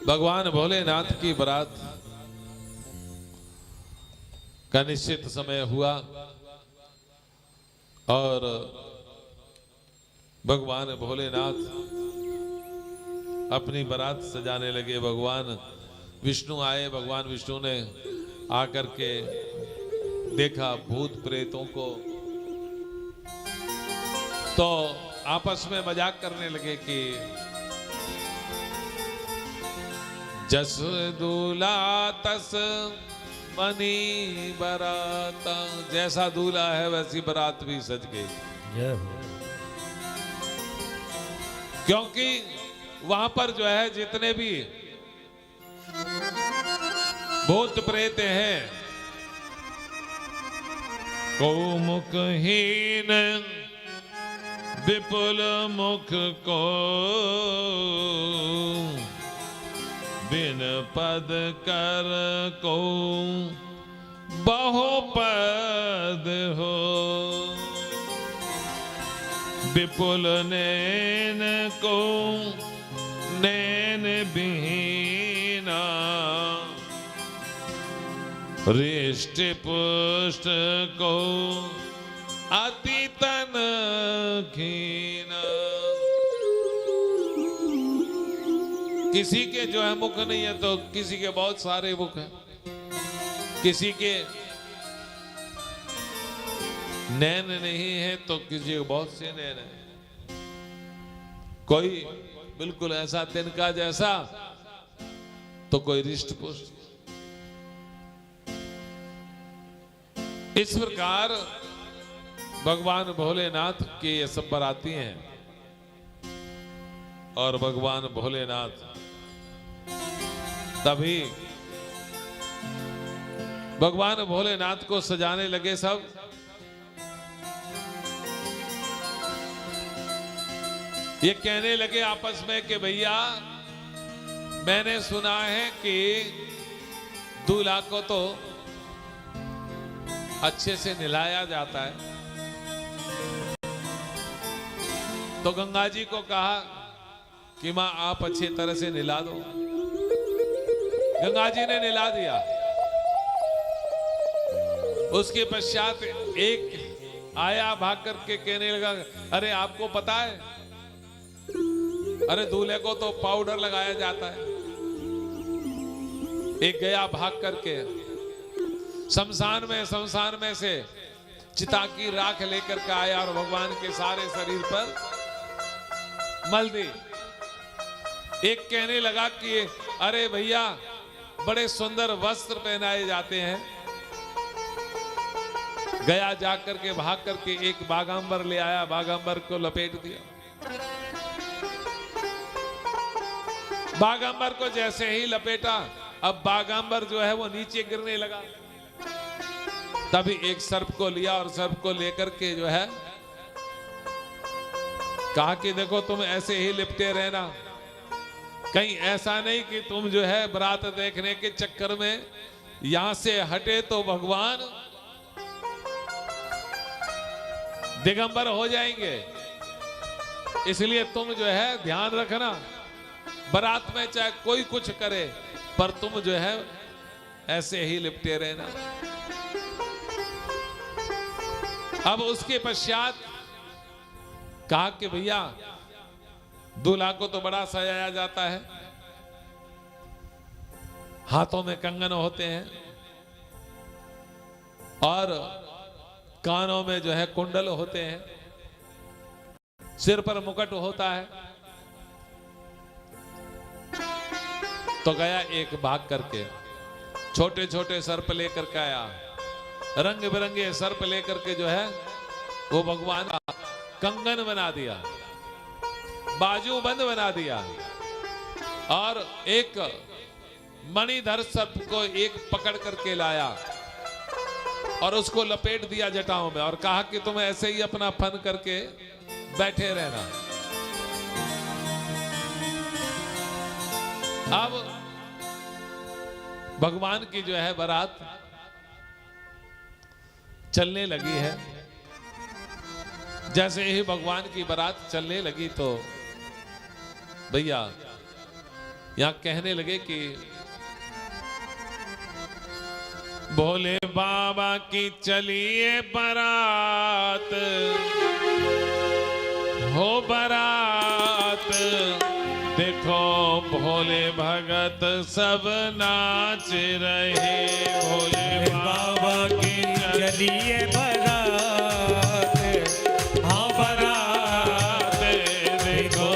भगवान भोलेनाथ की बारात का निश्चित समय हुआ और भगवान भोलेनाथ अपनी बारात सजाने लगे। भगवान विष्णु आए। भगवान विष्णु ने आकर के देखा भूत प्रेतों को, तो आपस में मजाक करने लगे कि जस दूल्हा तस मनी बारात, जैसा दूल्हा है वैसी बारात भी सज गई। क्योंकि वहां पर जो है जितने भी भूत प्रेत हैं, को मुखहीन विपुल मुख को बिन पद कर को बहुपद हो, विपुल नैन को नैन बिहीना, रिष्ट पुष्ट को अति तन खीना। किसी के जो है मुख नहीं है तो किसी के बहुत सारे मुख हैं, किसी के नैन नहीं है तो किसी के बहुत से नैन है। कोई बिल्कुल ऐसा तिनका जैसा तो कोई रिष्ट पुष्ट। इस प्रकार भगवान भोलेनाथ के ये सब बाराती हैं और भगवान भोलेनाथ तभी भगवान भोलेनाथ को सजाने लगे। सब ये कहने लगे आपस में कि भैया मैंने सुना है कि दूल्हा को तो अच्छे से नहलाया जाता है। तो गंगा जी को कहा कि मां आप अच्छी तरह से नहला दो। गंगा जी ने नहला दिया। उसके पश्चात एक आया भाग करके कहने लगा, अरे आपको पता है, अरे दूल्हे को तो पाउडर लगाया जाता है। एक गया भाग करके शमशान में से चिता की राख लेकर के आया और भगवान के सारे शरीर पर मल दी। एक कहने लगा कि अरे भैया बड़े सुंदर वस्त्र पहनाए जाते हैं। गया जाकर के भाग करके एक बागांबर ले आया, बागांबर को लपेट दिया। बागांबर को जैसे ही लपेटा, अब बागांबर जो है वो नीचे गिरने लगा। तभी एक सर्प को लिया और सर्प को लेकर के जो है कहा कि देखो तुम ऐसे ही लिपटे रहना, कहीं ऐसा नहीं कि तुम जो है बारात देखने के चक्कर में यहां से हटे तो भगवान दिगंबर हो जाएंगे। इसलिए तुम जो है ध्यान रखना, बारात में चाहे कोई कुछ करे पर तुम जो है ऐसे ही लिपटे रहना। अब उसके पश्चात कहा कि भैया दूल्हा को तो बड़ा सजाया जाता है, हाथों में कंगन होते हैं और कानों में जो है कुंडल होते हैं, सिर पर मुकुट होता है। तो गया एक भाग करके छोटे छोटे सर्प लेकर के आया, रंग बिरंगे सर्प लेकर के जो है वो भगवान का कंगन बना दिया, बाजू बंद बना दिया और एक मणिधर सर्प को एक पकड़ करके लाया और उसको लपेट दिया जटाओं में और कहा कि तुम ऐसे ही अपना फन करके बैठे रहना। अब भगवान की जो है बारात चलने लगी है। जैसे ही भगवान की बारात चलने लगी तो भैया यहां कहने लगे कि भोले बाबा की चलिए बारात हो बारात, देखो भोले भगत सब नाच रहे। भोले बाबा की चलिए बारात, हाँ बारात, देखो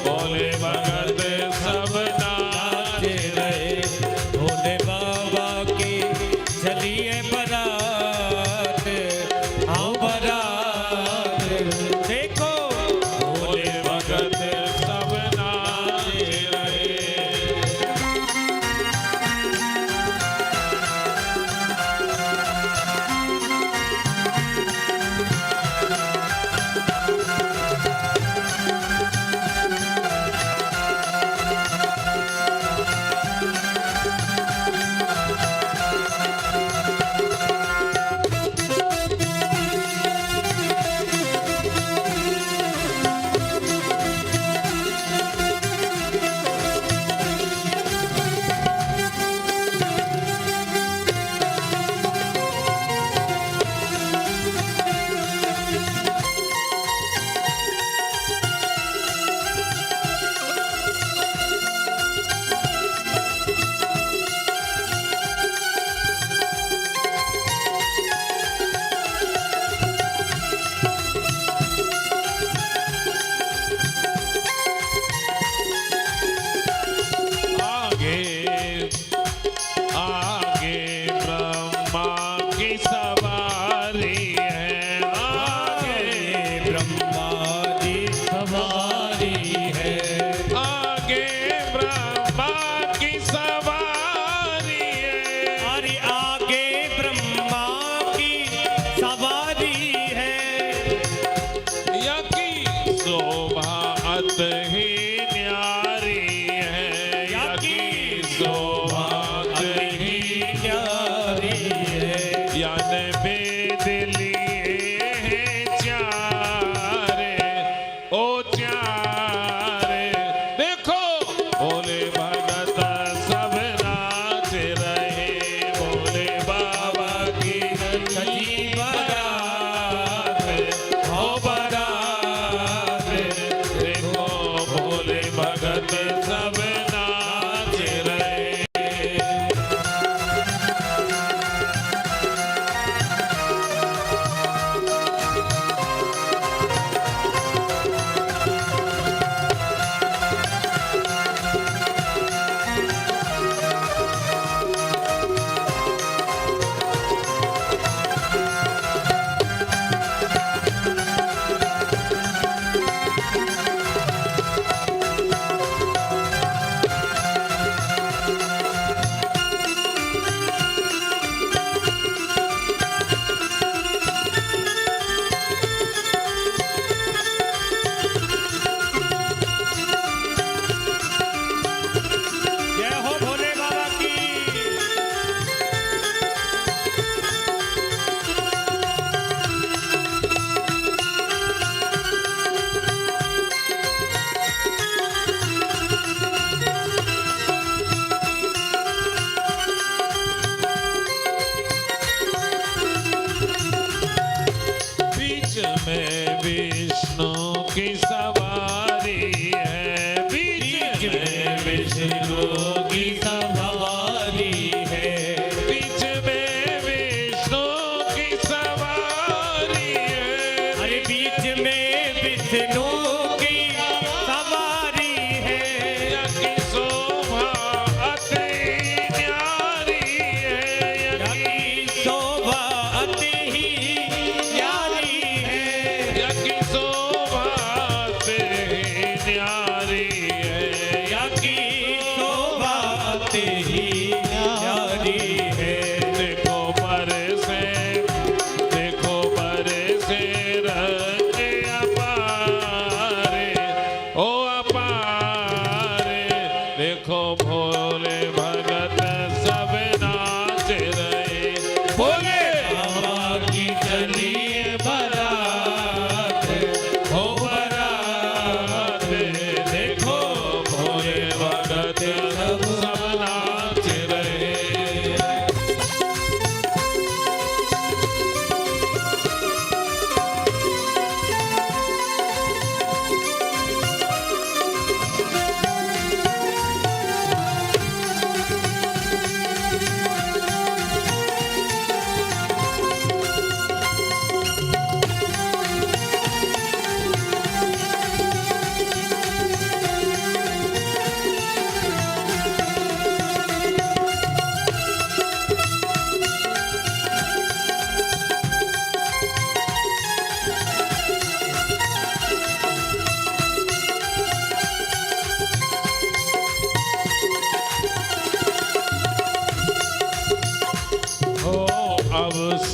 भोले भगत सब नाच रहे। भोले बाबा की चलिए बारात, हाँ बारात, देखो भोले भगत सब नाच रहे।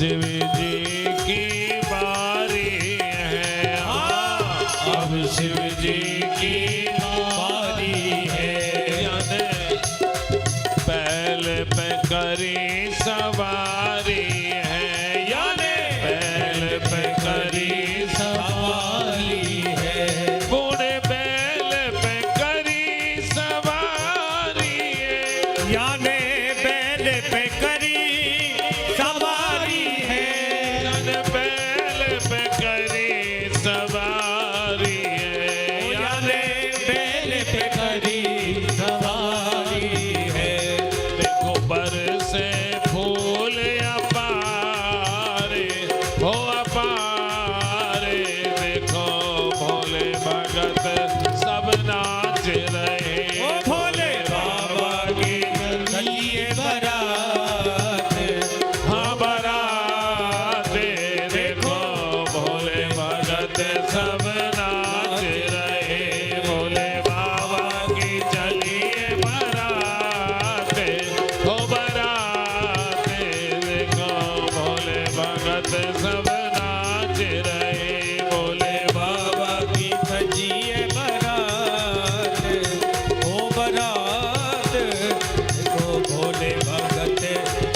शिव जी की बारी है, अब शिव जी की बारी है। यानी बैल पे करी सवारी है, यानी बैल पे करी सवारी है। बूढ़े बैल पे करी सवारी है, याने बैल पे करी सवारी है। यानी बैल पे करी सवारी है, याने बैल पे करी सवारी है। देखो बरसे फूल अपारे, हो अपारे, देखो भोले भगत सब नाच रहे। ओ भोले बाबा की चलिए बारात। हाँ बारात, देखो भोले भगत सब नाच रहे। भोले बाबा की चलिए बारात, हो बारात, देखो भोले भगत सब नाच रहे। भोले बाबा की सजिए बारात। ओ बारात, देखो भोले भगत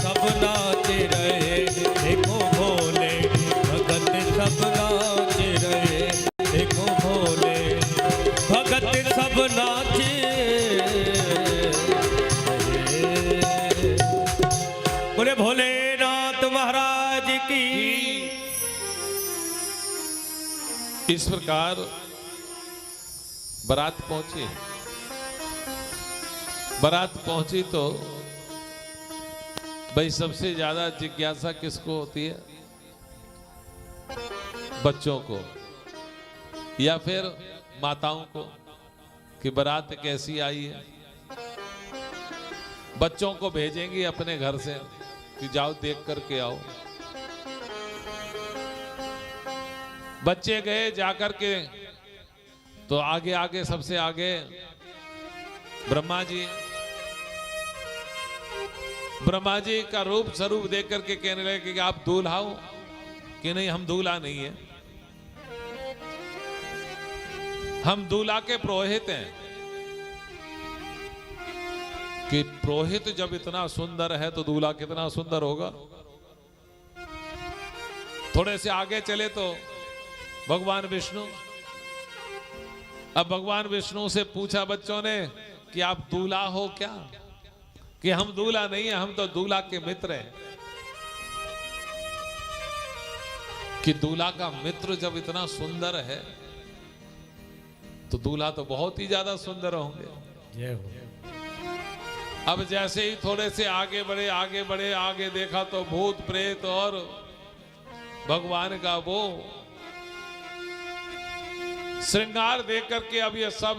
सब नाच रहे। देखो भोले भगत सब नाच रहे। देखो भोले भगत सब नाच रहे। बोले भोलेनाथ महाराज की। इस प्रकार बारात पहुंची। बारात पहुंची तो भाई सबसे ज्यादा जिज्ञासा किसको होती है? बच्चों को या फिर माताओं को कि बारात कैसी आई है। बच्चों को भेजेंगी अपने घर से कि जाओ देख करके आओ। बच्चे गए जाकर के तो आगे आगे सबसे आगे ब्रह्मा जी। ब्रह्मा जी का रूप स्वरूप देख करके कहने लगे कि आप दूल्हा हो कि नहीं? हम दूल्हा नहीं है, हम दूल्हा के पुरोहित हैं। कि पुरोहित जब इतना सुंदर है तो दूल्हा कितना सुंदर होगा। थोड़े से आगे चले तो भगवान विष्णु। अब भगवान विष्णु से पूछा बच्चों ने कि आप दूल्हा हो क्या? कि हम दूल्हा नहीं है, हम तो दूल्हा के मित्र हैं। कि दूल्हा का मित्र जब इतना सुंदर है तो दूल्हा तो बहुत ही ज्यादा सुंदर होंगे। जय हो। अब जैसे ही थोड़े से आगे बढ़े आगे बढ़े आगे देखा तो भूत प्रेत और भगवान का वो श्रृंगार देख करके अब ये सब,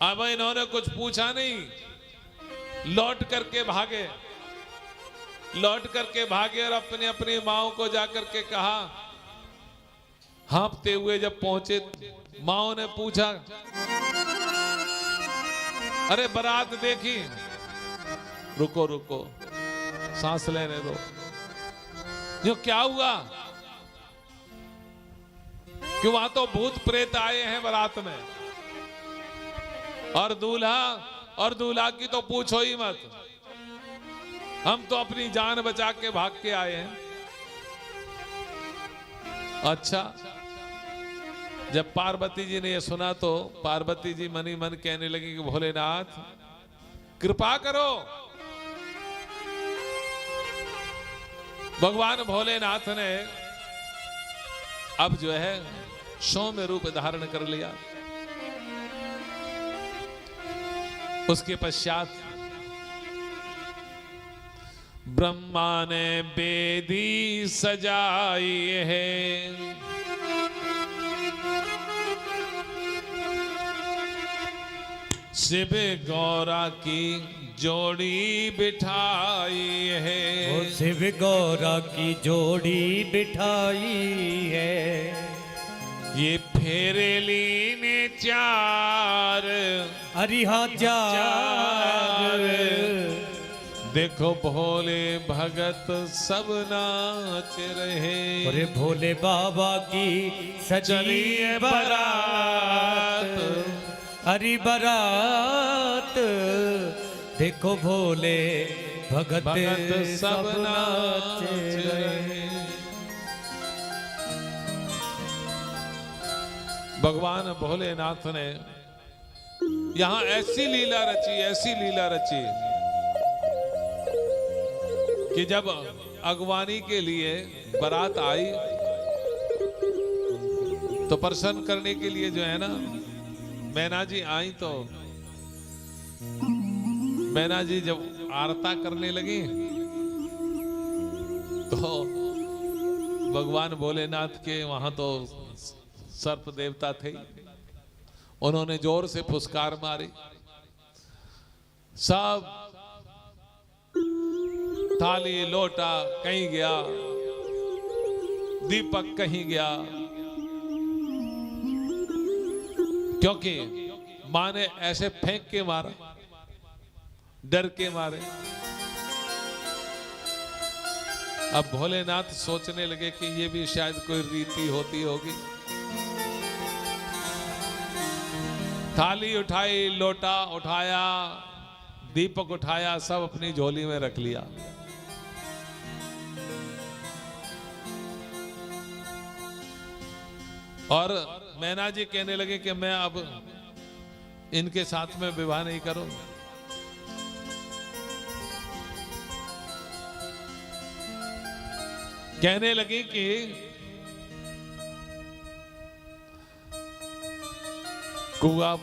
अब इन्होंने कुछ पूछा नहीं, लौट करके भागे। लौट करके भागे और अपने अपनी माओ को जाकर के कहा। हाँफते हुए जब पहुंचे माओ ने पूछा, अरे बारात देखी? रुको रुको, सांस लेने दो। जो क्या हुआ? कि वहां तो भूत प्रेत आए हैं बारात में, और दूल्हा की तो पूछो ही मत। हम तो अपनी जान बचा के भाग के आए हैं। अच्छा, जब पार्वती जी ने यह सुना तो पार्वती जी मनी मन कहने लगी कि भोलेनाथ कृपा करो। भगवान भोलेनाथ ने अब जो है सौम्य रूप धारण कर लिया। उसके पश्चात ब्रह्मा ने बेदी सजाई है। शिव गौरा की जोड़ी बिठाई है। वो शिव गौरा की जोड़ी बिठाई है। ये फेरेली ने चार अरे हाँ चार देखो भोले भगत सब नाच रहे। अरे भोले बाबा की सजी है बारात, अरे बारात देखो भोले भगत सब नाच रहे। भगवान भोलेनाथ ने यहां ऐसी लीला रची कि जब अगवानी के लिए बारात आई तो प्रसन्न करने के लिए जो है ना मैना जी आई, तो मैना जी जब आरता करने लगी तो भगवान भोलेनाथ के वहां तो सर्प देवता थे, उन्होंने जोर से फुसकार मारी। सब थाली लोटा कहीं गया, दीपक कहीं गया, क्योंकि मां ने ऐसे फेंक के मारा, डर के मारे। अब भोलेनाथ सोचने लगे कि ये भी शायद कोई रीति होती होगी। थाली उठाई, लोटा उठाया, दीपक उठाया, सब अपनी झोली में रख लिया। और मैना जी कहने लगे कि मैं अब इनके साथ में विवाह नहीं करूं। कहने लगी कि कुआ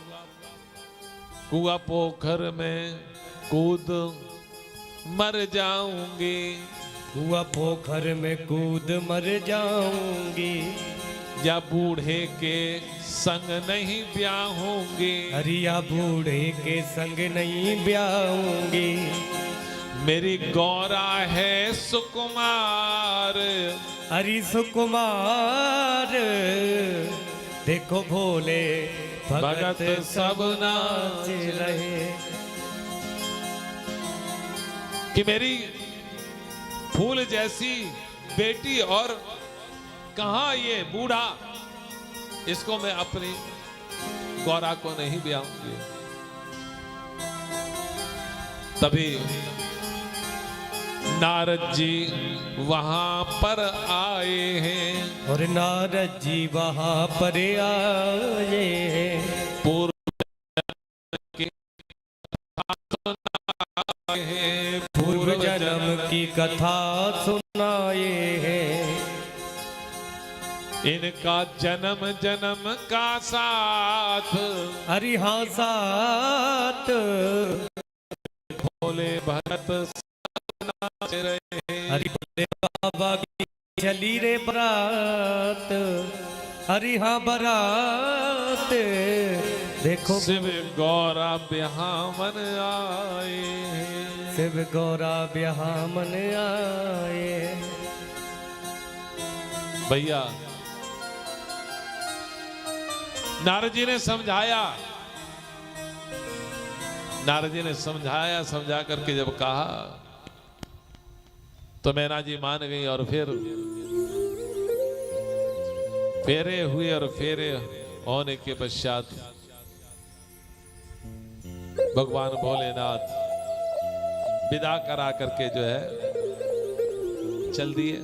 पोखर में कूद मर जाऊंगी, कुआ पोखर में कूद मर जाऊंगी, या बूढ़े के संग नहीं ब्याहूंगी, हरिया बूढ़े के संग नहीं ब्याहूंगी। मेरी गौरा है सुकुमार, हरि सुकुमार देखो भोले भगत सब नाच रहे। कि मेरी फूल जैसी बेटी और कहां ये बूढ़ा, इसको मैं अपनी गौरा को नहीं ब्याहूंगी। तभी नारद जी वहां पर आए हैं, और नारद जी वहां पर आए हैं, पूर्व पूर्व जन्म की कथा सुनाए हैं। इनका जन्म जन्म का साथ, हरि हाँ साथ भोले भगत नाच रहे। हरि भोले बाबा की चली रे बरात, हरि हाँ बरात देखो शिव गौरा ब्याहमन आए हैं। शिव गौरा ब्याहमन आए। भैया नारद जी ने समझाया, नारद जी ने समझाया, समझा करके जब कहा तो मैना जी मान गई। और फिर फेरे हुए, और फेरे होने के पश्चात भगवान भोलेनाथ विदा करा करके जो है चल दिए।